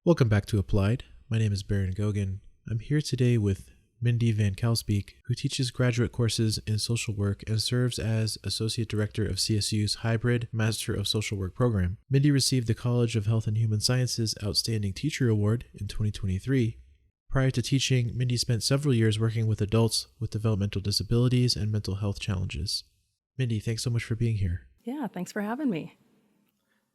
Welcome back to Applied. My name is Baron Gogan. I'm here today with Mindy van Kalsbeek, who teaches graduate courses in social work and serves as Associate Director of CSU's Hybrid Master of Social Work program. Mindy received the College of Health and Human Sciences Outstanding Teacher Award in 2023. Prior to teaching, Mindy spent several years working with adults with developmental disabilities and mental health challenges. Mindy, thanks so much for being here. Yeah, thanks for having me.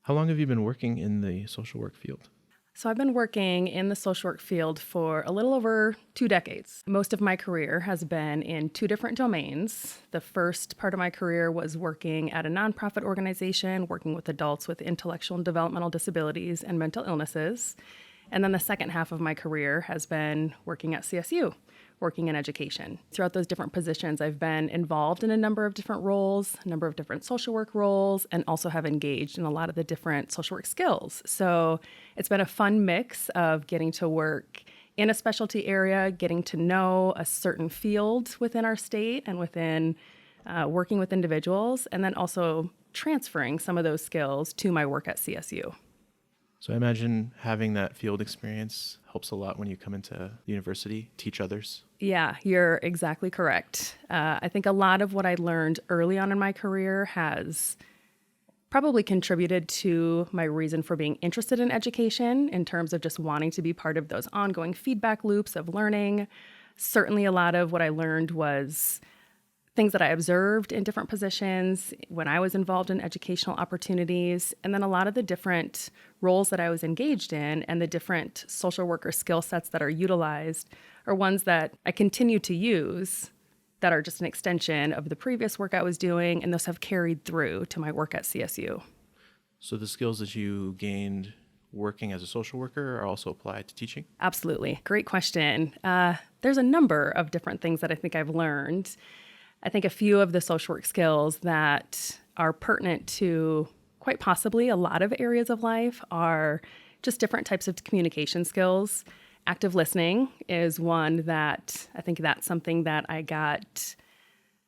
How long have you been working in the social work field? So I've been working in the social work field for a little over 2 decades. Most of my career has been in 2 different domains. The first part of my career was working at a nonprofit organization, working with adults with intellectual and developmental disabilities and mental illnesses. And then the second half of my career has been working at CSU, working in education. Throughout those different positions, I've been involved in a number of different roles, a number of different social work roles, and also have engaged in a lot of the different social work skills. So it's been a fun mix of getting to work in a specialty area, getting to know a certain field within our state and within working with individuals, and then also transferring some of those skills to my work at CSU. So I imagine having that field experience helps a lot when you come into the university, teach others. Yeah, you're exactly correct. I think a lot of what I learned early on in my career has probably contributed to my reason for being interested in education in terms of just wanting to be part of those ongoing feedback loops of learning. Certainly a lot of what I learned was things that I observed in different positions when I was involved in educational opportunities, and then a lot of the different roles that I was engaged in and the different social worker skill sets that are utilized are ones that I continue to use that are just an extension of the previous work I was doing, and those have carried through to my work at CSU. So the skills that you gained working as a social worker are also applied to teaching? Absolutely. Great question. There's a number of different things that I think I've learned. I think a few of the social work skills that are pertinent to quite possibly a lot of areas of life are just different types of communication skills. Active listening is one that I think that's something that I got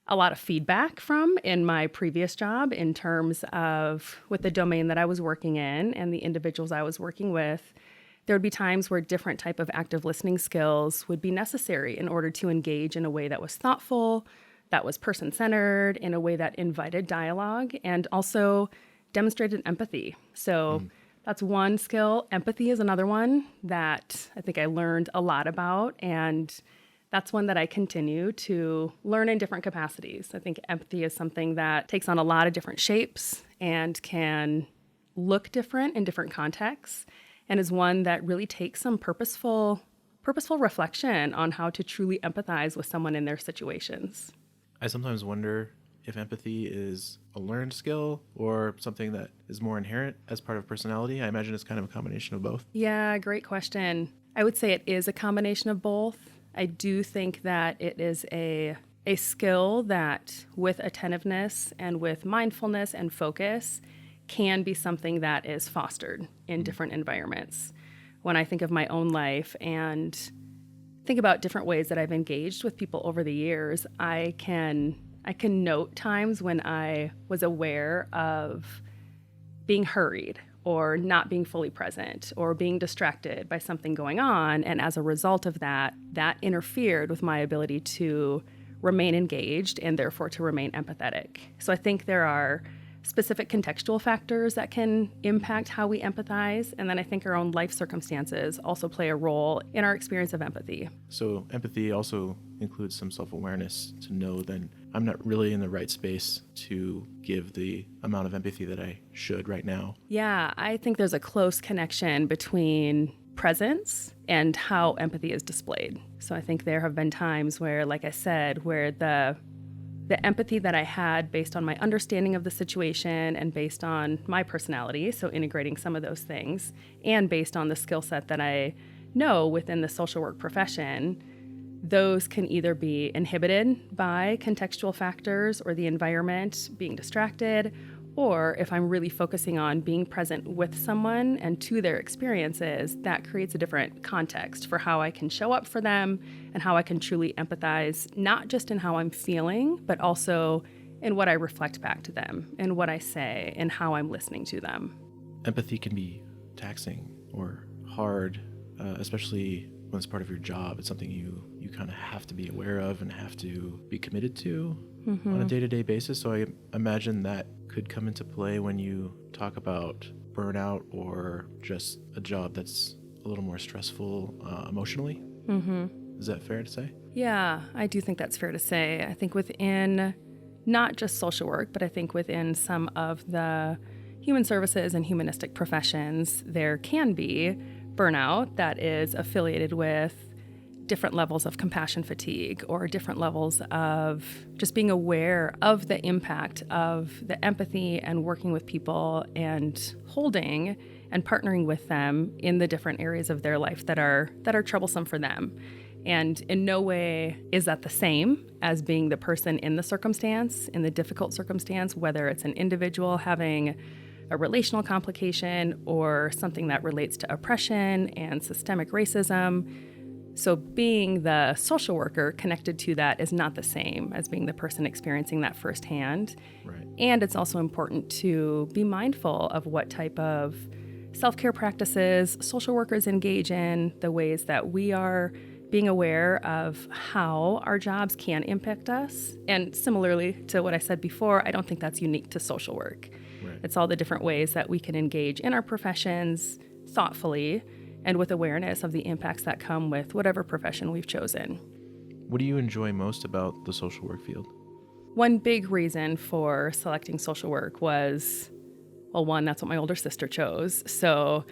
a lot of feedback from in my previous job in terms of with the domain that I was working in and the individuals I was working with. There would be times where different type of active listening skills would be necessary in order to engage in a way that was thoughtful, that was person-centered, in a way that invited dialogue and also demonstrated empathy. So that's one skill. Empathy is another one that I think I learned a lot about, and that's one that I continue to learn in different capacities. I think empathy is something that takes on a lot of different shapes and can look different in different contexts, and is one that really takes some purposeful reflection on how to truly empathize with someone in their situations. I sometimes wonder if empathy is a learned skill or something that is more inherent as part of personality. I imagine it's kind of a combination of both. Yeah, great question. I would say it is a combination of both. I do think that it is a skill that with attentiveness and with mindfulness and focus can be something that is fostered in different environments. When I think of my own life and think about different ways that I've engaged with people over the years, I can note times when I was aware of being hurried or not being fully present or being distracted by something going on. And as a result of that interfered with my ability to remain engaged and therefore to remain empathetic. So I think there are specific contextual factors that can impact how we empathize. And then I think our own life circumstances also play a role in our experience of empathy. So empathy also includes some self-awareness to know that I'm not really in the right space to give the amount of empathy that I should right now. Yeah, I think there's a close connection between presence and how empathy is displayed. So I think there have been times where, like I said, where the empathy that I had based on my understanding of the situation and based on my personality, so integrating some of those things, and based on the skill set that I know within the social work profession, those can either be inhibited by contextual factors or the environment, being distracted, or if I'm really focusing on being present with someone and to their experiences, that creates a different context for how I can show up for them and how I can truly empathize, not just in how I'm feeling, but also in what I reflect back to them and what I say and how I'm listening to them. Empathy can be taxing or hard, especially when it's part of your job. It's something you kind of have to be aware of and have to be committed to on a day-to-day basis. So I imagine that could come into play when you talk about burnout or just a job that's a little more stressful emotionally. Is that fair to say? Yeah, I do think that's fair to say. I think within not just social work, but I think within some of the human services and humanistic professions, there can be burnout that is affiliated with different levels of compassion fatigue or different levels of just being aware of the impact of the empathy and working with people and holding and partnering with them in the different areas of their life that are troublesome for them. And in no way is that the same as being the person in the circumstance, in the difficult circumstance, whether it's an individual having a relational complication or something that relates to oppression and systemic racism. So being the social worker connected to that is not the same as being the person experiencing that firsthand. Right. And it's also important to be mindful of what type of self-care practices social workers engage in, the ways that we are being aware of how our jobs can impact us. And similarly to what I said before, I don't think that's unique to social work. Right. It's all the different ways that we can engage in our professions thoughtfully and with awareness of the impacts that come with whatever profession we've chosen. What do you enjoy most about the social work field? One big reason for selecting social work was, well, one, that's what my older sister chose. So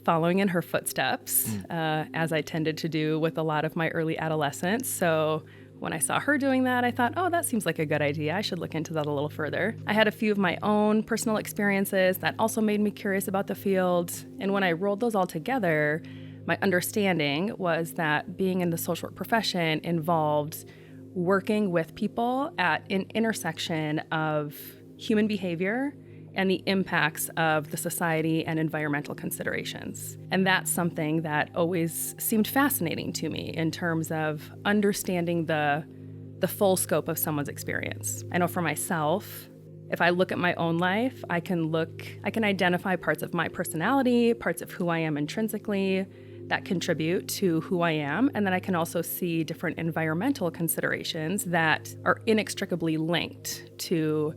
following in her footsteps, as I tended to do with a lot of my early adolescence. So when I saw her doing that, I thought, oh, that seems like a good idea. I should look into that a little further. I had a few of my own personal experiences that also made me curious about the field. And when I rolled those all together, my understanding was that being in the social work profession involved working with people at an intersection of human behavior and the impacts of the society and environmental considerations. And that's something that always seemed fascinating to me in terms of understanding the full scope of someone's experience. I know for myself, if I look at my own life, I can identify parts of my personality, parts of who I am intrinsically that contribute to who I am. And then I can also see different environmental considerations that are inextricably linked to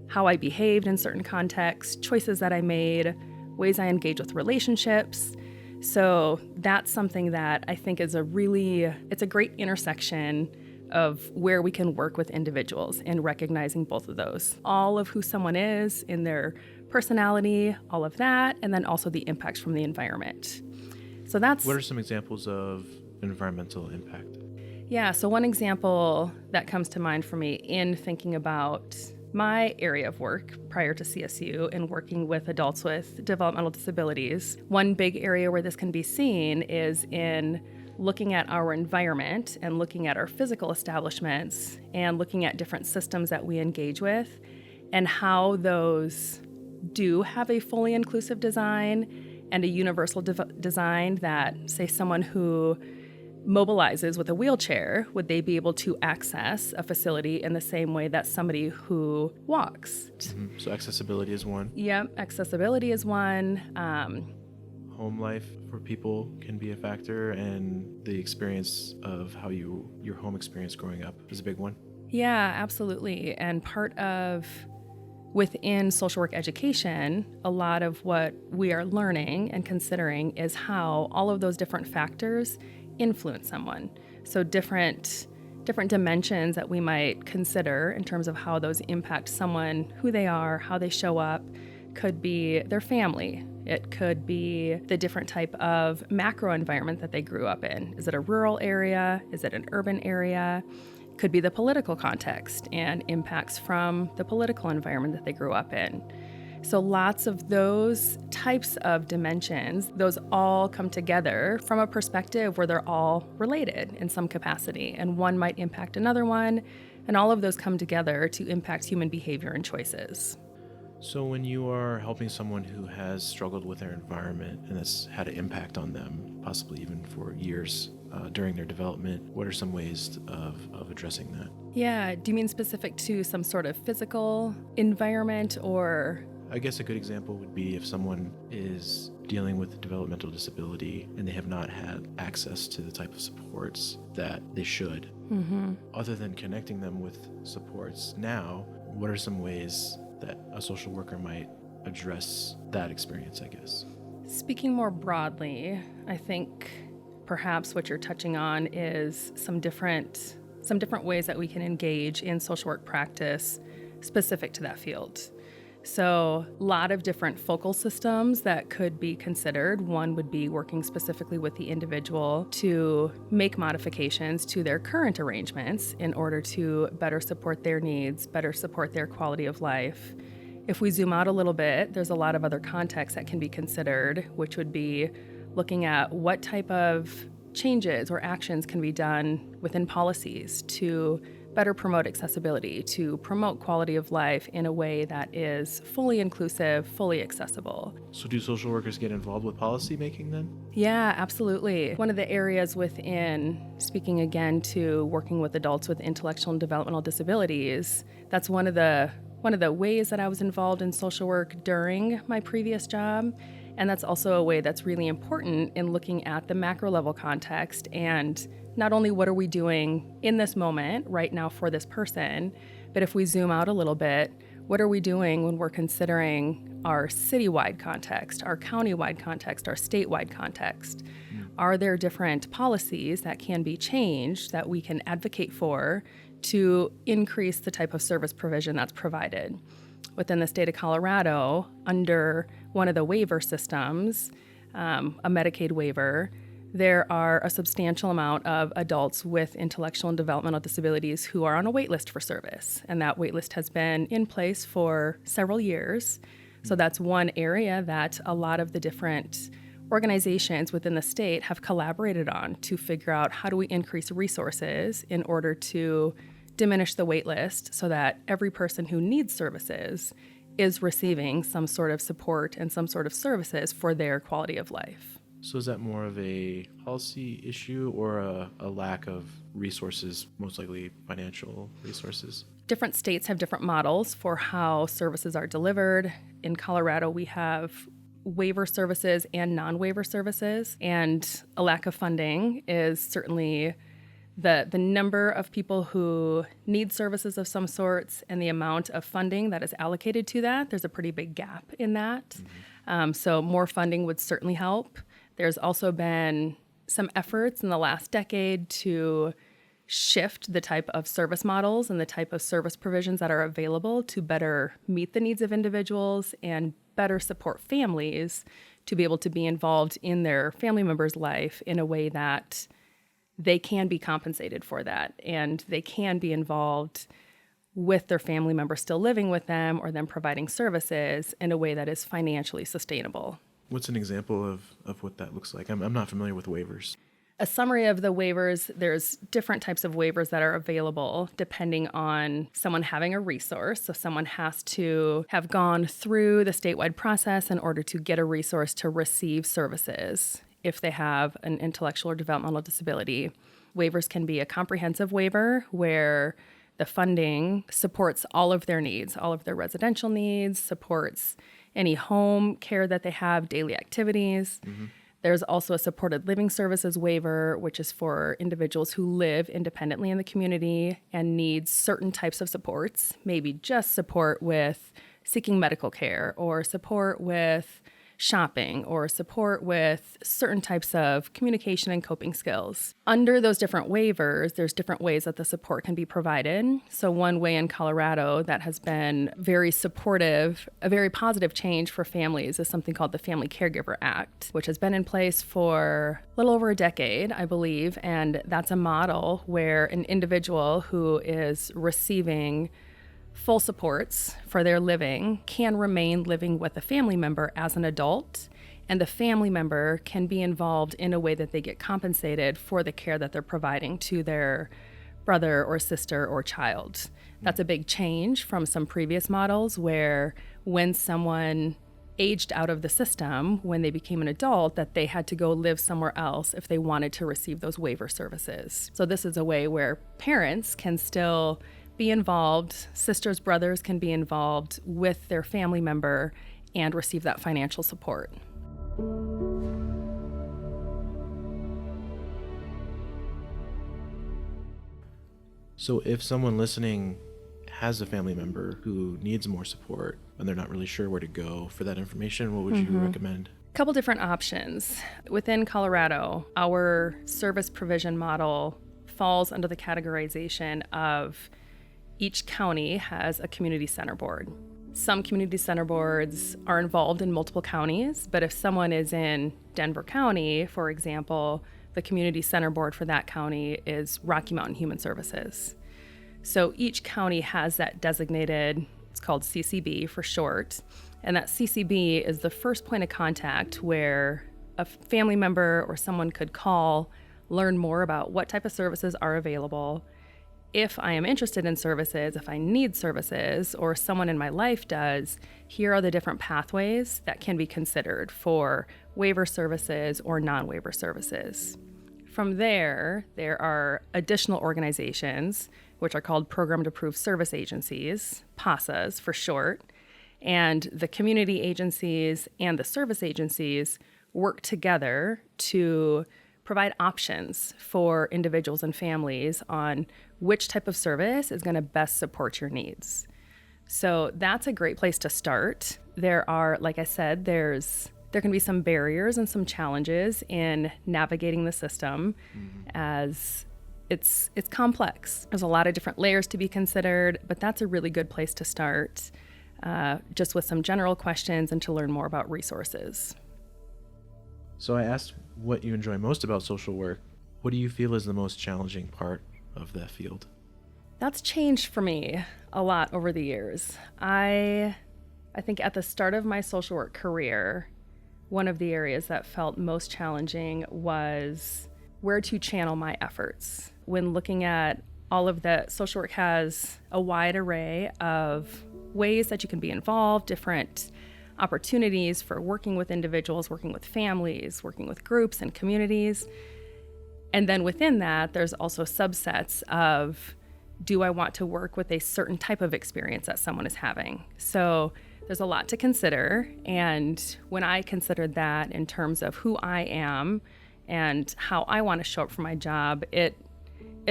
how I behaved in certain contexts, choices that I made, ways I engage with relationships. So that's something that I think is it's a great intersection of where we can work with individuals in recognizing both of those. All of who someone is in their personality, all of that, and then also the impacts from the environment. So that's... What are some examples of environmental impact? Yeah, so one example that comes to mind for me in thinking about my area of work prior to CSU in working with adults with developmental disabilities, one big area where this can be seen is in looking at our environment and looking at our physical establishments and looking at different systems that we engage with and how those do have a fully inclusive design and a universal design that, say, someone who mobilizes with a wheelchair, would they be able to access a facility in the same way that somebody who walks? Mm-hmm. So accessibility is one. Yep, accessibility is one. Home life for people can be a factor, and the experience of how your home experience growing up is a big one. Yeah, absolutely. And part of within social work education, a lot of what we are learning and considering is how all of those different factors influence someone. So different dimensions that we might consider in terms of how those impact someone, who they are, how they show up, could be their family. It could be the different type of macro environment that they grew up in. Is it a rural area? Is it an urban area? Could be the political context and impacts from the political environment that they grew up in. So lots of those types of dimensions, those all come together from a perspective where they're all related in some capacity, and one might impact another one, and all of those come together to impact human behavior and choices. So when you are helping someone who has struggled with their environment and that's had an impact on them, possibly even for years during their development, what are some ways of addressing that? Yeah, do you mean specific to some sort of physical environment or... I guess a good example would be if someone is dealing with a developmental disability and they have not had access to the type of supports that they should. Other than connecting them with supports now, what are some ways that a social worker might address that experience, I guess? Speaking more broadly, I think perhaps what you're touching on is some different ways that we can engage in social work practice specific to that field. So a lot of different focal systems that could be considered. One would be working specifically with the individual to make modifications to their current arrangements in order to better support their needs, better support their quality of life. If we zoom out a little bit, there's a lot of other contexts that can be considered, which would be looking at what type of changes or actions can be done within policies to better promote accessibility, to promote quality of life in a way that is fully inclusive, fully accessible. So do social workers get involved with policy making then? Yeah, absolutely. One of the areas within, speaking again to working with adults with intellectual and developmental disabilities, that's one of the ways that I was involved in social work during my previous job. And that's also a way that's really important in looking at the macro level context and not only what are we doing in this moment right now for this person, but if we zoom out a little bit, what are we doing when we're considering our citywide context, our countywide context, our statewide context? Are there different policies that can be changed that we can advocate for to increase the type of service provision that's provided? Within the state of Colorado, under one of the waiver systems, a Medicaid waiver, there are a substantial amount of adults with intellectual and developmental disabilities who are on a wait list for service. And that wait list has been in place for several years. So that's one area that a lot of the different organizations within the state have collaborated on to figure out how do we increase resources in order to diminish the wait list so that every person who needs services is receiving some sort of support and some sort of services for their quality of life. So is that more of a policy issue or a lack of resources, most likely financial resources? Different states have different models for how services are delivered. In Colorado, we have waiver services and non-waiver services, and a lack of funding is certainly the number of people who need services of some sorts and the amount of funding that is allocated to that. There's a pretty big gap in that. So more funding would certainly help. There's also been some efforts in the last decade to shift the type of service models and the type of service provisions that are available to better meet the needs of individuals and better support families to be able to be involved in their family member's life in a way that they can be compensated for that and they can be involved with their family member still living with them or them providing services in a way that is financially sustainable. What's an example of what that looks like? I'm not familiar with waivers. A summary of the waivers, there's different types of waivers that are available depending on someone having a resource. So someone has to have gone through the statewide process in order to get a resource to receive services if they have an intellectual or developmental disability. Waivers can be a comprehensive waiver where the funding supports all of their needs, all of their residential needs, supports any home care that they have, daily activities. There's also a supported living services waiver, which is for individuals who live independently in the community and need certain types of supports, maybe just support with seeking medical care or support with shopping or support with certain types of communication and coping skills. Under those different waivers, there's different ways that the support can be provided. So one way in Colorado that has been very supportive, a very positive change for families is something called the Family Caregiver Act, which has been in place for a little over a decade, I believe. And that's a model where an individual who is receiving full supports for their living can remain living with a family member as an adult, and the family member can be involved in a way that they get compensated for the care that they're providing to their brother or sister or child. That's a big change from some previous models where when someone aged out of the system, when they became an adult, that they had to go live somewhere else if they wanted to receive those waiver services. So this is a way where parents can still be involved. Sisters, brothers can be involved with their family member and receive that financial support. So if someone listening has a family member who needs more support and they're not really sure where to go for that information, what would you recommend? A couple different options. Within Colorado, our service provision model falls under the categorization of each county has a community center board. Some community center boards are involved in multiple counties, but if someone is in Denver County, for example, the community center board for that county is Rocky Mountain Human Services. So each county has that designated, it's called CCB for short, and that CCB is the first point of contact where a family member or someone could call, learn more about what type of services are available. If I am interested in services, if I need services, or someone in my life does, here are the different pathways that can be considered for waiver services or non-waiver services. From there are additional organizations, which are called Programmed Approved Service Agencies, PASAs for short, and the community agencies and the service agencies work together to provide options for individuals and families on which type of service is going to best support your needs. So that's a great place to start. There are, like I said, there can be some barriers and some challenges in navigating the system as it's complex. There's a lot of different layers to be considered, but that's a really good place to start, just with some general questions and to learn more about resources. So I asked what you enjoy most about social work. What do you feel is the most challenging part of that field? That's changed for me a lot over the years. I think at the start of my social work career, one of the areas that felt most challenging was where to channel my efforts. When looking at all of the social work has a wide array of ways that you can be involved, different opportunities for working with individuals, working with families, working with groups and communities. And then within that, there's also subsets of, do I want to work with a certain type of experience that someone is having? So there's a lot to consider. And when I considered that in terms of who I am and how I want to show up for my job, it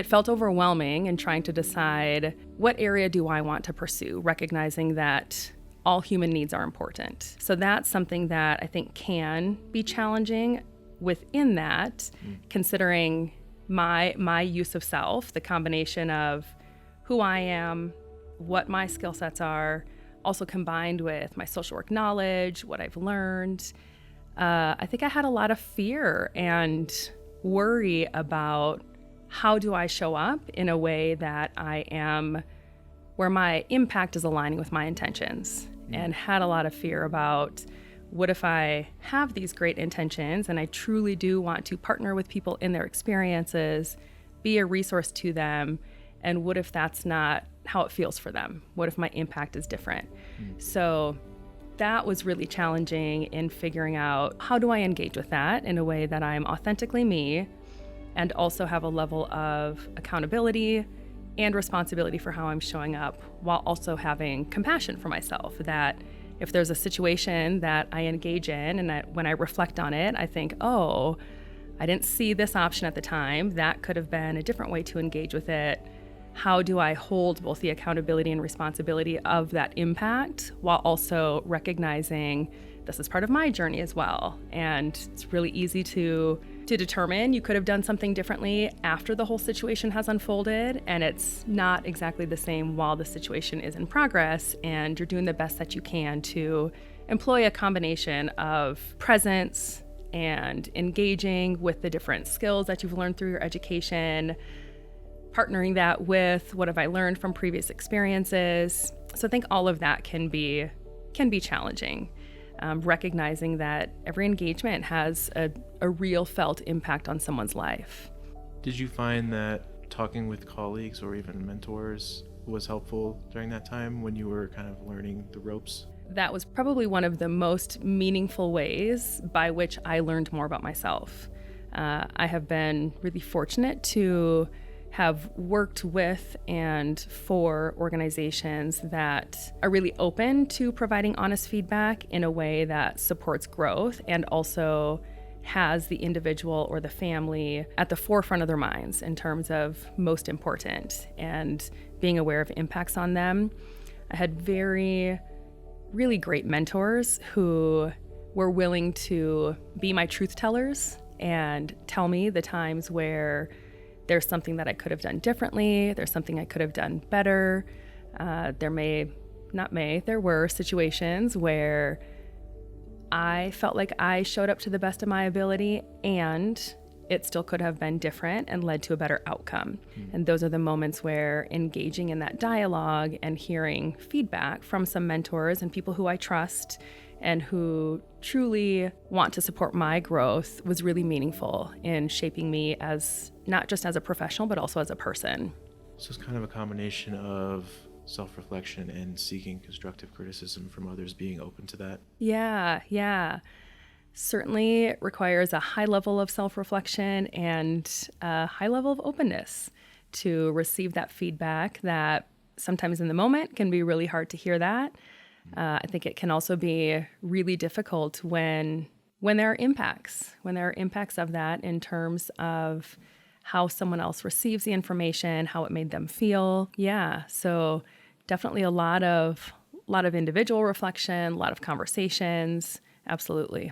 felt overwhelming in trying to decide what area do I want to pursue, recognizing that all human needs are important. So that's something that I think can be challenging within that, considering my use of self, the combination of who I am, what my skill sets are, also combined with my social work knowledge, what I've learned. I think I had a lot of fear and worry about how do I show up in a way that where my impact is aligning with my intentions, and had a lot of fear about what if I have these great intentions and I truly do want to partner with people in their experiences, be a resource to them, and what if that's not how it feels for them? What if my impact is different? So that was really challenging in figuring out how do I engage with that in a way that I'm authentically me and also have a level of accountability and responsibility for how I'm showing up, while also having compassion for myself, that if there's a situation that I engage in and when I reflect on it, I think, oh, I didn't see this option at the time. That could have been a different way to engage with it. How do I hold both the accountability and responsibility of that impact while also recognizing this is part of my journey as well? And it's really easy to determine you could have done something differently after the whole situation has unfolded, and it's not exactly the same while the situation is in progress, and you're doing the best that you can to employ a combination of presence and engaging with the different skills that you've learned through your education, partnering that with what have I learned from previous experiences. So I think all of that can be challenging. Recognizing that every engagement has a real felt impact on someone's life. Did you find that talking with colleagues or even mentors was helpful during that time when you were kind of learning the ropes? That was probably one of the most meaningful ways by which I learned more about myself. I have been really fortunate to have worked with and for organizations that are really open to providing honest feedback in a way that supports growth and also has the individual or the family at the forefront of their minds in terms of most important and being aware of impacts on them. I had really great mentors who were willing to be my truth tellers and tell me the times where there's something that I could have done differently, there's something I could have done better. There were situations where I felt like I showed up to the best of my ability and it still could have been different and led to a better outcome. And those are the moments where engaging in that dialogue and hearing feedback from some mentors and people who I trust and who truly want to support my growth was really meaningful in shaping me as not just as a professional, but also as a person. So it's kind of a combination of self-reflection and seeking constructive criticism from others, being open to that. Yeah. Certainly it requires a high level of self-reflection and a high level of openness to receive that feedback that sometimes in the moment can be really hard to hear that. I think it can also be really difficult when there are impacts of that in terms of how someone else receives the information, how it made them feel. Yeah, so definitely a lot of individual reflection, a lot of conversations. Absolutely.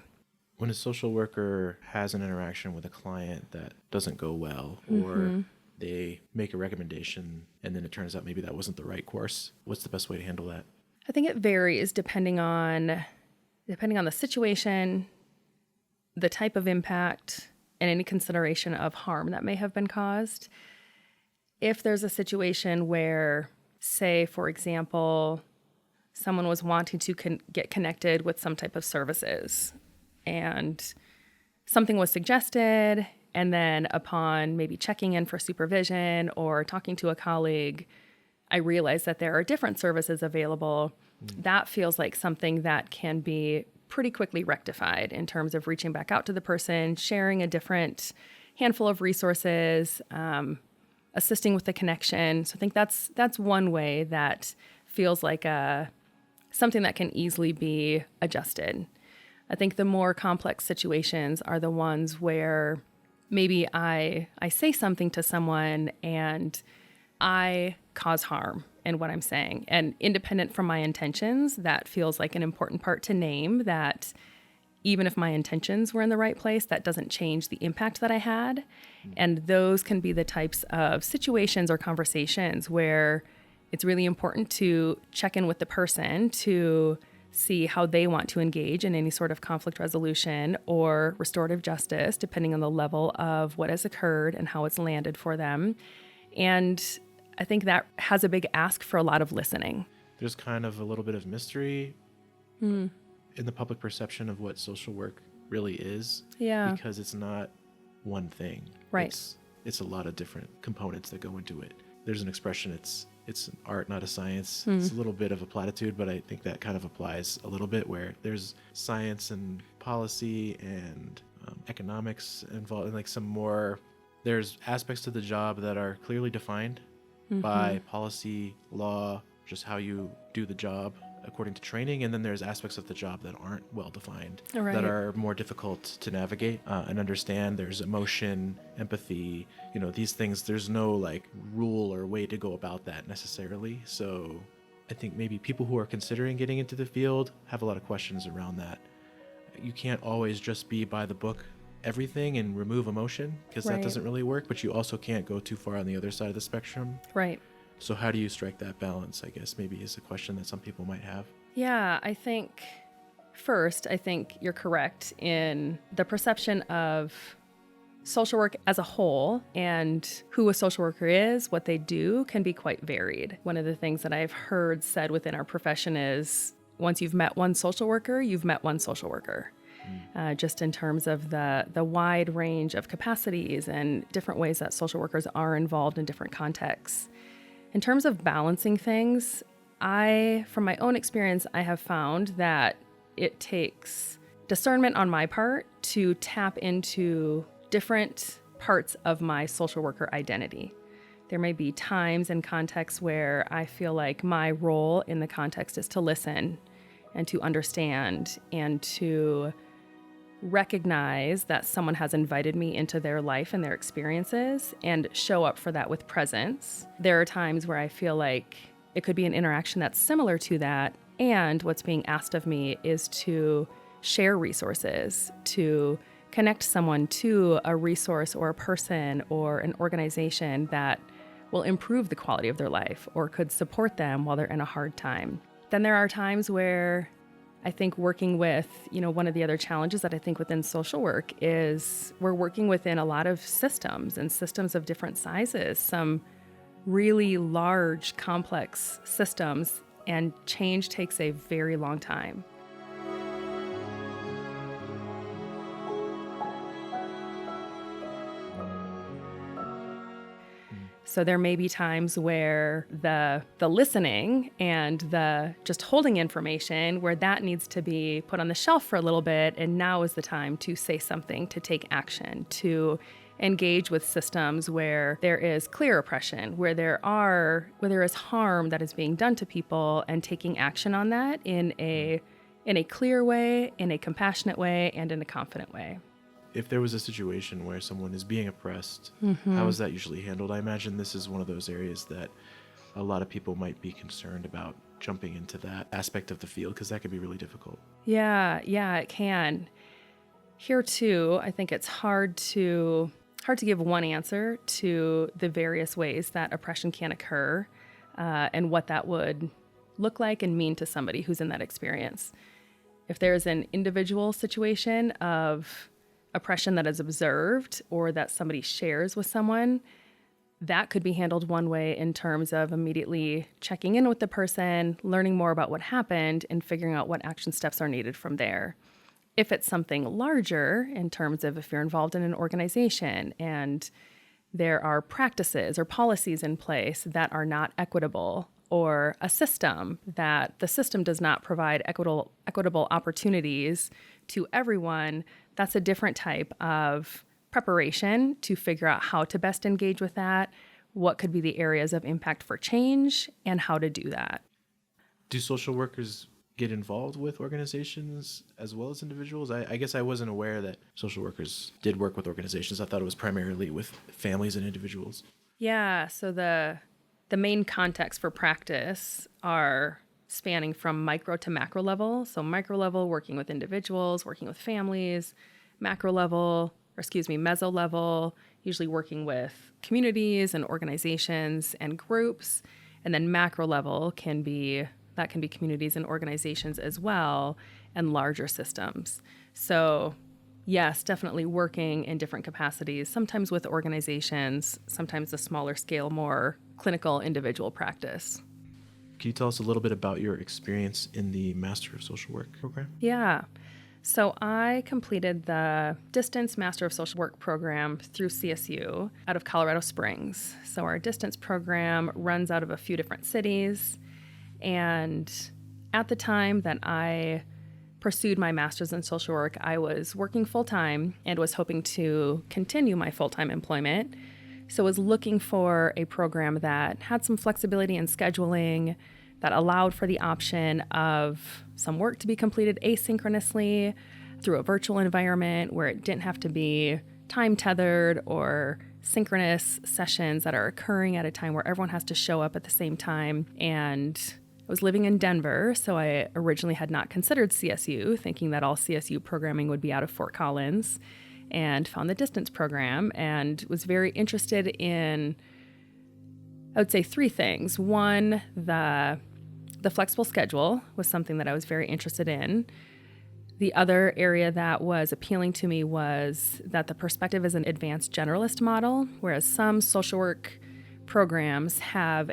When a social worker has an interaction with a client that doesn't go well, or they make a recommendation and then it turns out maybe that wasn't the right course, what's the best way to handle that? I think it varies depending on the situation, the type of impact, and any consideration of harm that may have been caused. If there's a situation where, say, for example, someone was wanting to get connected with some type of services and something was suggested, and then upon maybe checking in for supervision or talking to a colleague, I realized that there are different services available. That feels like something that can be pretty quickly rectified in terms of reaching back out to the person, sharing a different handful of resources, assisting with the connection. So I think that's one way that feels like something that can easily be adjusted. I think the more complex situations are the ones where maybe I say something to someone and I cause harm in what I'm saying. And independent from my intentions, that feels like an important part to name, that even if my intentions were in the right place, that doesn't change the impact that I had. And those can be the types of situations or conversations where it's really important to check in with the person to see how they want to engage in any sort of conflict resolution or restorative justice, depending on the level of what has occurred and how it's landed for them. And I think that has a big ask for a lot of listening. There's kind of a little bit of mystery in the public perception of what social work really is. Yeah. Because it's not one thing. Right. It's a lot of different components that go into it. There's an expression, it's an art, not a science. It's a little bit of a platitude, but I think that kind of applies a little bit, where there's science and policy and economics involved, and like there's aspects to the job that are clearly defined by policy, law, just how you do the job according to training. And then there's aspects of the job that aren't well defined, that are more difficult to navigate and understand. There's emotion, empathy, these things. There's no like rule or way to go about that necessarily. So I think maybe people who are considering getting into the field have a lot of questions around that. You can't always just be by the book everything and remove emotion, because that doesn't really work, but you also can't go too far on the other side of the spectrum. Right. So how do you strike that balance, I guess, maybe is a question that some people might have. Yeah, I think you're correct in the perception of social work as a whole, and who a social worker is, what they do, can be quite varied. One of the things that I've heard said within our profession is, once you've met one social worker, you've met one social worker. Just in terms of the wide range of capacities and different ways that social workers are involved in different contexts. In terms of balancing things, from my own experience, I have found that it takes discernment on my part to tap into different parts of my social worker identity. There may be times and contexts where I feel like my role in the context is to listen and to understand and to recognize that someone has invited me into their life and their experiences and show up for that with presence. There are times where I feel like it could be an interaction that's similar to that, and what's being asked of me is to share resources, to connect someone to a resource or a person or an organization that will improve the quality of their life or could support them while they're in a hard time. Then there are times where I think working with, one of the other challenges that I think within social work is we're working within a lot of systems and systems of different sizes, some really large, complex systems, and change takes a very long time. So there may be times where the listening and the just holding information, where that needs to be put on the shelf for a little bit, and now is the time to say something, to take action, to engage with systems where there is clear oppression, where there is harm that is being done to people, and taking action on that in a clear way, in a compassionate way, and in a confident way. If there was a situation where someone is being oppressed, how is that usually handled? I imagine this is one of those areas that a lot of people might be concerned about jumping into that aspect of the field, because that can be really difficult. Yeah, it can. Here too, I think it's hard to give one answer to the various ways that oppression can occur, and what that would look like and mean to somebody who's in that experience. If there's an individual situation of oppression that is observed or that somebody shares with someone, that could be handled one way in terms of immediately checking in with the person, learning more about what happened, and figuring out what action steps are needed from there. If it's something larger, in terms of if you're involved in an organization and there are practices or policies in place that are not equitable, or a system that the system does not provide equitable opportunities to everyone, that's a different type of preparation to figure out how to best engage with that, what could be the areas of impact for change, and how to do that. Do social workers get involved with organizations as well as individuals? I guess I wasn't aware that social workers did work with organizations. I thought it was primarily with families and individuals. Yeah, so the main context for practice are spanning from micro to macro level. So micro level, working with individuals, working with families, meso level, usually working with communities and organizations and groups. And then macro level can be communities and organizations as well, and larger systems. So yes, definitely working in different capacities, sometimes with organizations, sometimes a smaller scale, more clinical individual practice. Can you tell us a little bit about your experience in the Master of Social Work program? Yeah. So I completed the Distance Master of Social Work program through CSU out of Colorado Springs. So our distance program runs out of a few different cities. And at the time that I pursued my master's in social work, I was working full-time and was hoping to continue my full-time employment. So I was looking for a program that had some flexibility in scheduling, that allowed for the option of some work to be completed asynchronously through a virtual environment where it didn't have to be time-tethered or synchronous sessions that are occurring at a time where everyone has to show up at the same time. And I was living in Denver, so I originally had not considered CSU, thinking that all CSU programming would be out of Fort Collins, and found the distance program and was very interested in, I would say, three things. One, the flexible schedule was something that I was very interested in. The other area that was appealing to me was that the perspective is an advanced generalist model, whereas some social work programs have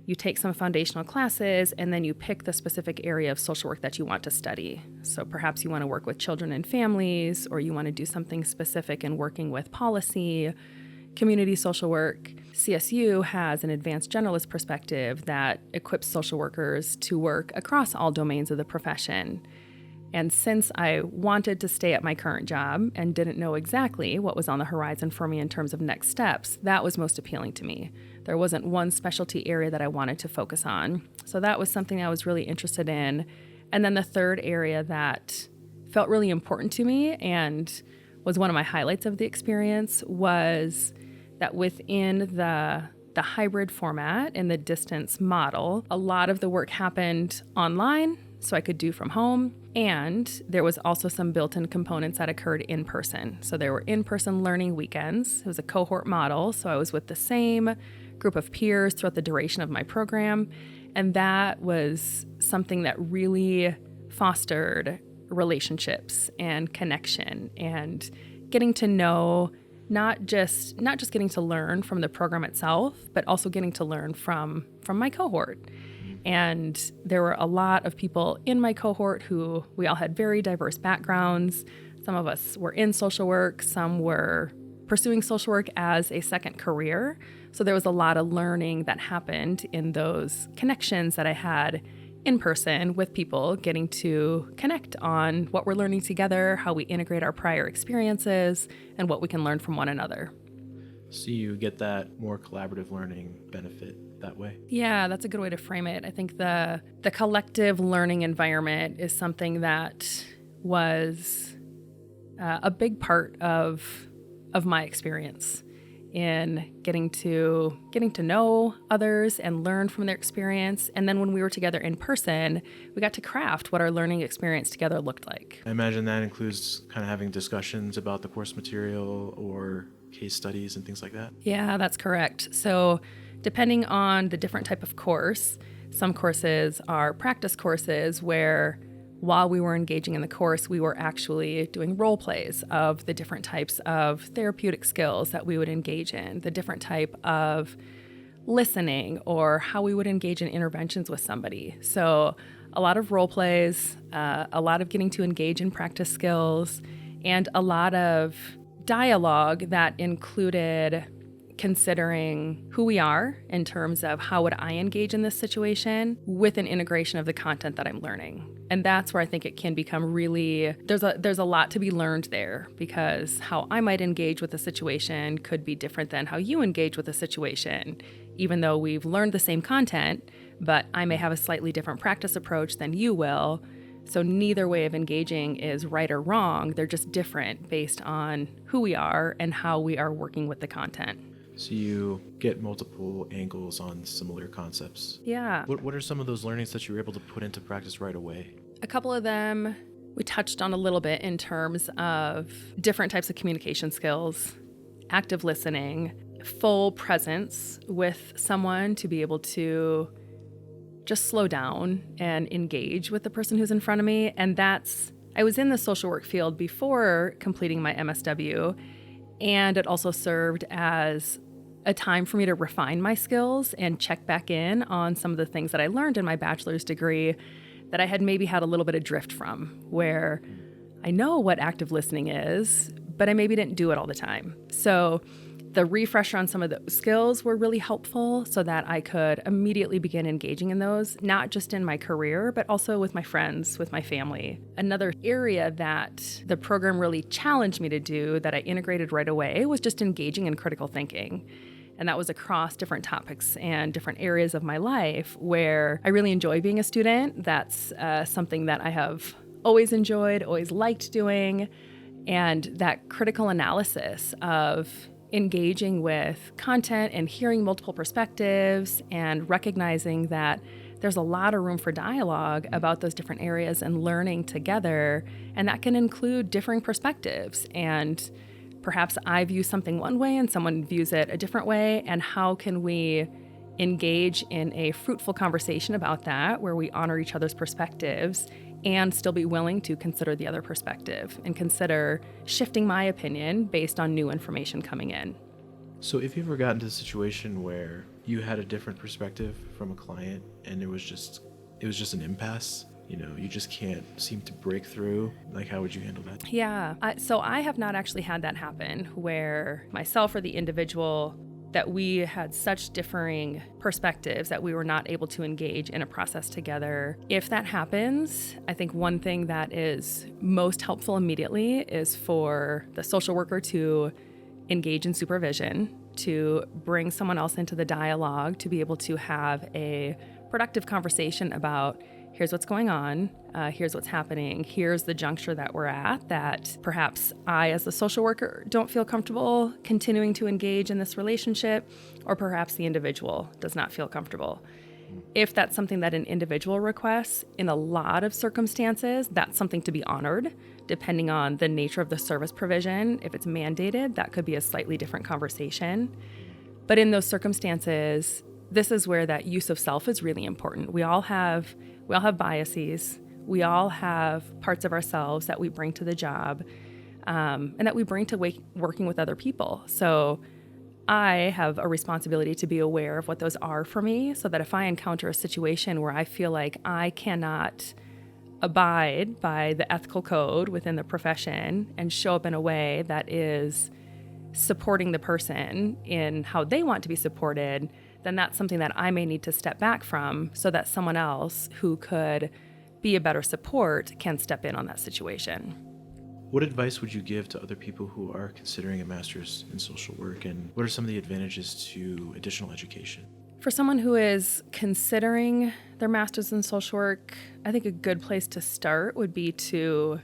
you take some foundational classes and then you pick the specific area of social work that you want to study. So perhaps you want to work with children and families, or you want to do something specific in working with policy, community social work. CSU has an advanced generalist perspective that equips social workers to work across all domains of the profession. And since I wanted to stay at my current job and didn't know exactly what was on the horizon for me in terms of next steps, that was most appealing to me. There wasn't one specialty area that I wanted to focus on. So that was something I was really interested in. And then the third area that felt really important to me and was one of my highlights of the experience was that within the hybrid format and the distance model, a lot of the work happened online, so I could do from home. And there was also some built-in components that occurred in person. So there were in-person learning weekends. It was a cohort model, so I was with the same group of peers throughout the duration of my program. And that was something that really fostered relationships and connection and getting to know not just getting to learn from the program itself, but also getting to learn from my cohort. And there were a lot of people in my cohort who we all had very diverse backgrounds. Some of us were in social work, some were pursuing social work as a second career. So there was a lot of learning that happened in those connections that I had in person with people, getting to connect on what we're learning together, how we integrate our prior experiences, and what we can learn from one another. So you get that more collaborative learning benefit that way? Yeah, that's a good way to frame it. I think the collective learning environment is something that was a big part of my experience in getting to know others and learn from their experience. And then when we were together in person, we got to craft what our learning experience together looked like. I imagine that includes kind of having discussions about the course material or case studies and things like that. Yeah, that's correct. So depending on the different type of course, some courses are practice courses where while we were engaging in the course, we were actually doing role plays of the different types of therapeutic skills that we would engage in, the different type of listening, or how we would engage in interventions with somebody. So a lot of role plays, a lot of getting to engage in practice skills, and a lot of dialogue that included considering who we are in terms of how would I engage in this situation with an integration of the content that I'm learning. And that's where I think it can become really, there's a lot to be learned there, because how I might engage with a situation could be different than how you engage with a situation, even though we've learned the same content, but I may have a slightly different practice approach than you will. So neither way of engaging is right or wrong. They're just different based on who we are and how we are working with the content. So you get multiple angles on similar concepts. Yeah. What are some of those learnings that you were able to put into practice right away? A couple of them we touched on a little bit in terms of different types of communication skills, active listening, full presence with someone to be able to just slow down and engage with the person who's in front of me. And I was in the social work field before completing my MSW, and it also served as a time for me to refine my skills and check back in on some of the things that I learned in my bachelor's degree that I had maybe had a little bit of drift from, where I know what active listening is, but I maybe didn't do it all the time. So the refresher on some of those skills were really helpful so that I could immediately begin engaging in those, not just in my career, but also with my friends, with my family. Another area that the program really challenged me to do that I integrated right away was just engaging in critical thinking. And that was across different topics and different areas of my life where I really enjoy being a student. That's something that I have always enjoyed, always liked doing. And that critical analysis of engaging with content and hearing multiple perspectives and recognizing that there's a lot of room for dialogue about those different areas and learning together. And that can include differing perspectives. And perhaps I view something one way and someone views it a different way. And how can we engage in a fruitful conversation about that, where we honor each other's perspectives and still be willing to consider the other perspective and consider shifting my opinion based on new information coming in. So if you've ever gotten to a situation where you had a different perspective from a client and it was just an impasse, you just can't seem to break through, like how would you handle that? Yeah, so I have not actually had that happen where myself or the individual that we had such differing perspectives that we were not able to engage in a process together. If that happens, I think one thing that is most helpful immediately is for the social worker to engage in supervision, to bring someone else into the dialogue, to be able to have a productive conversation about here's what's going on, here's what's happening, here's the juncture that we're at, that perhaps I, as the social worker, don't feel comfortable continuing to engage in this relationship, or perhaps the individual does not feel comfortable. If that's something that an individual requests, in a lot of circumstances, that's something to be honored, depending on the nature of the service provision. If it's mandated, that could be a slightly different conversation. But in those circumstances, this is where that use of self is really important. We all have biases. We all have parts of ourselves that we bring to the job, and that we bring to working with other people. So I have a responsibility to be aware of what those are for me, so that if I encounter a situation where I feel like I cannot abide by the ethical code within the profession and show up in a way that is supporting the person in how they want to be supported, then that's something that I may need to step back from, so that someone else who could be a better support can step in on that situation. What advice would you give to other people who are considering a master's in social work, and what are some of the advantages to additional education? For someone who is considering their master's in social work, I think a good place to start would be to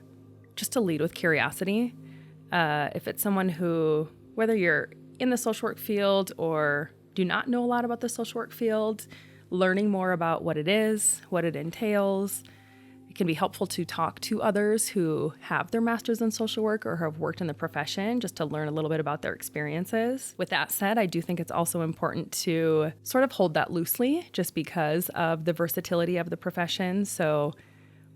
lead with curiosity. If it's someone who, whether you're in the social work field or do not know a lot about the social work field, learning more about what it is, what it entails. It can be helpful to talk to others who have their master's in social work or have worked in the profession, just to learn a little bit about their experiences. With that said, I do think it's also important to sort of hold that loosely, just because of the versatility of the profession. So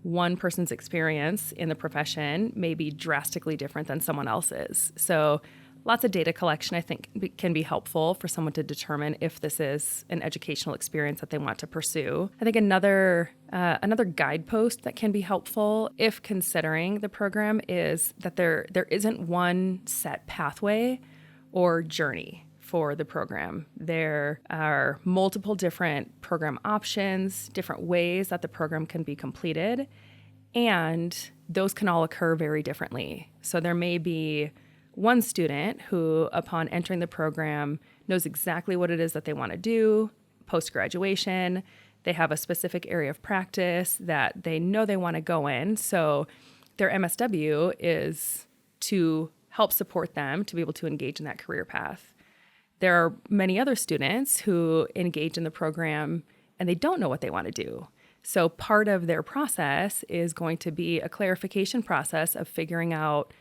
one person's experience in the profession may be drastically different than someone else's. So lots of data collection, I think, can be helpful for someone to determine if this is an educational experience that they want to pursue. I think another guidepost that can be helpful if considering the program is that there isn't one set pathway or journey for the program. There are multiple different program options, different ways that the program can be completed, and those can all occur very differently. So there may be one student who, upon entering the program, knows exactly what it is that they want to do post-graduation. They have a specific area of practice that they know they want to go in. So their MSW is to help support them to be able to engage in that career path. There are many other students who engage in the program and they don't know what they want to do. So part of their process is going to be a clarification process of figuring out,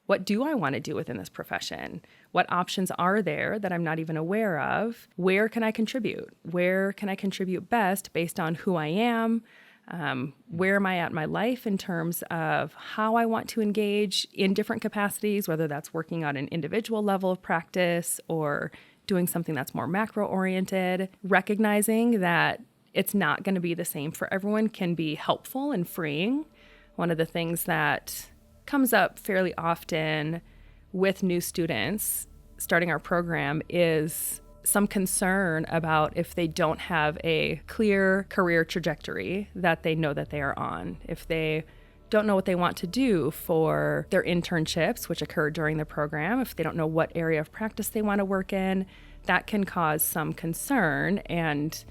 what do I want to do within this profession? What options are there that I'm not even aware of? Where can I contribute? Where can I contribute best based on who I am? Where am I at in my life in terms of how I want to engage in different capacities, whether that's working on an individual level of practice or doing something that's more macro-oriented. Recognizing that it's not going to be the same for everyone can be helpful and freeing. One of the things that comes up fairly often with new students starting our program is some concern about if they don't have a clear career trajectory that they know that they are on. If they don't know what they want to do for their internships, which occur during the program, if they don't know what area of practice they want to work in, that can cause some concern. And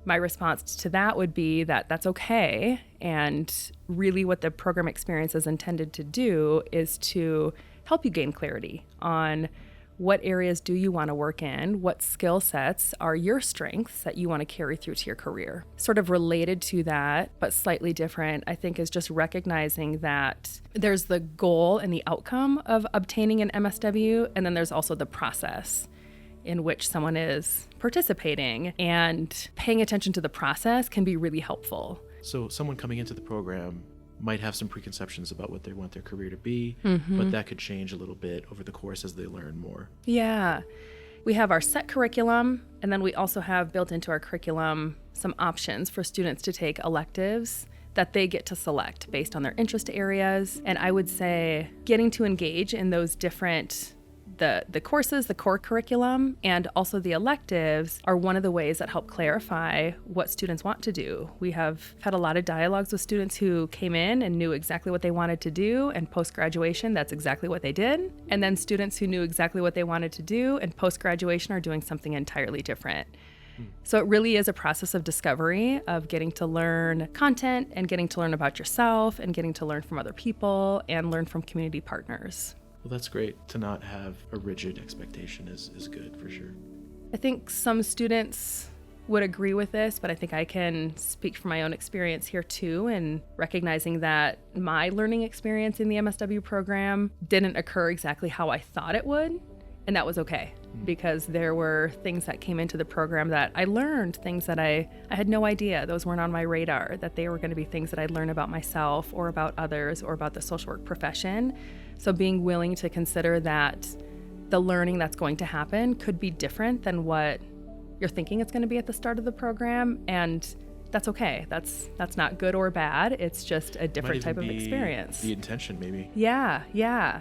my response to that would be that that's okay. And really what the program experience is intended to do is to help you gain clarity on what areas do you want to work in, what skill sets are your strengths that you want to carry through to your career. Sort of related to that, but slightly different, I think, is just recognizing that there's the goal and the outcome of obtaining an MSW, and then there's also the process in which someone is participating, and paying attention to the process can be really helpful. So someone coming into the program might have some preconceptions about what they want their career to be, but that could change a little bit over the course as they learn more. Yeah. We have our set curriculum, and then we also have built into our curriculum some options for students to take electives that they get to select based on their interest areas. And I would say getting to engage in those different the courses, the core curriculum, and also the electives are one of the ways that help clarify what students want to do. We have had a lot of dialogues with students who came in and knew exactly what they wanted to do, and post-graduation, that's exactly what they did. And then students who knew exactly what they wanted to do and post-graduation are doing something entirely different. So it really is a process of discovery, of getting to learn content and getting to learn about yourself and getting to learn from other people and learn from community partners. Well, that's great. To not have a rigid expectation is good for sure. I think some students would agree with this, but I think I can speak from my own experience here too, and recognizing that my learning experience in the MSW program didn't occur exactly how I thought it would, and that was okay. Because there were things that came into the program that I learned, things that I had no idea. Those weren't on my radar, that they were going to be things that I'd learn about myself or about others or about the social work profession. So being willing to consider that the learning that's going to happen could be different than what you're thinking it's going to be at the start of the program. And that's okay. That's not good or bad. It's just a different type of experience. The intention, maybe. Yeah.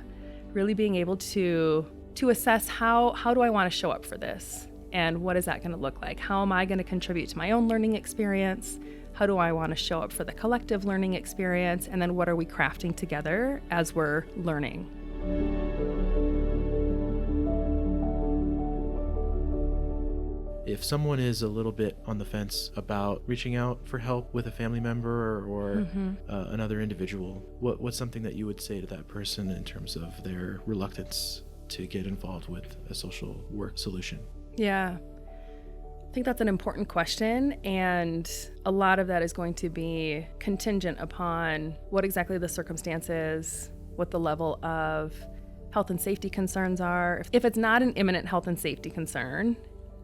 Really being able to assess how do I want to show up for this, and what is that going to look like? How am I going to contribute to my own learning experience? How do I want to show up for the collective learning experience? And then what are we crafting together as we're learning? If someone is a little bit on the fence about reaching out for help with a family member or another individual, what's something that you would say to that person in terms of their reluctance to get involved with a social work solution? Yeah, I think that's an important question, and a lot of that is going to be contingent upon what exactly the circumstances, what the level of health and safety concerns are. If it's not an imminent health and safety concern,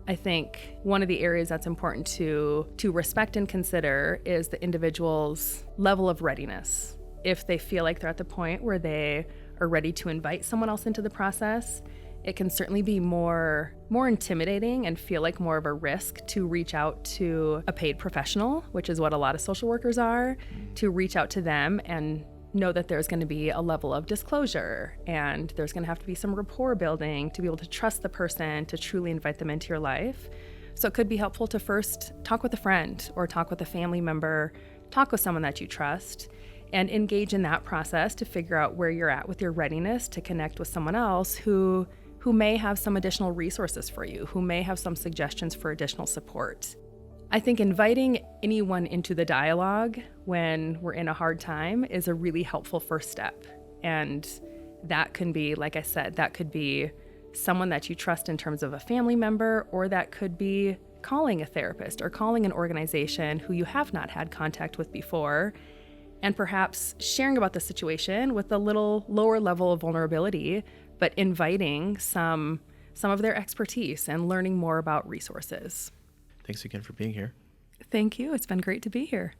I think one of the areas that's important to respect and consider is the individual's level of readiness. If they feel like they're at the point where they are ready to invite someone else into the process, it can certainly be more intimidating and feel like more of a risk to reach out to a paid professional, which is what a lot of social workers are, to reach out to them and know that there's going to be a level of disclosure and there's going to have to be some rapport building to be able to trust the person to truly invite them into your life. So it could be helpful to first talk with a friend or talk with a family member, talk with someone that you trust, and engage in that process to figure out where you're at with your readiness to connect with someone else who may have some additional resources for you, who may have some suggestions for additional support. I think inviting anyone into the dialogue when we're in a hard time is a really helpful first step. And that can be, like I said, that could be someone that you trust in terms of a family member, or that could be calling a therapist or calling an organization who you have not had contact with before, and perhaps sharing about the situation with a little lower level of vulnerability, but inviting some of their expertise and learning more about resources. Thanks again for being here. Thank you. It's been great to be here.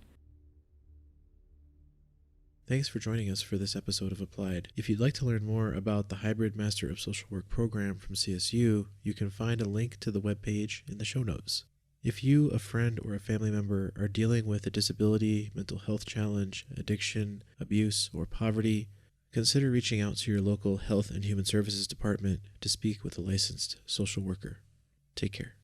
Thanks for joining us for this episode of Applied. If you'd like to learn more about the Hybrid Master of Social Work program from CSU, you can find a link to the webpage in the show notes. If you, a friend, or a family member are dealing with a disability, mental health challenge, addiction, abuse, or poverty, consider reaching out to your local Health and Human Services Department to speak with a licensed social worker. Take care.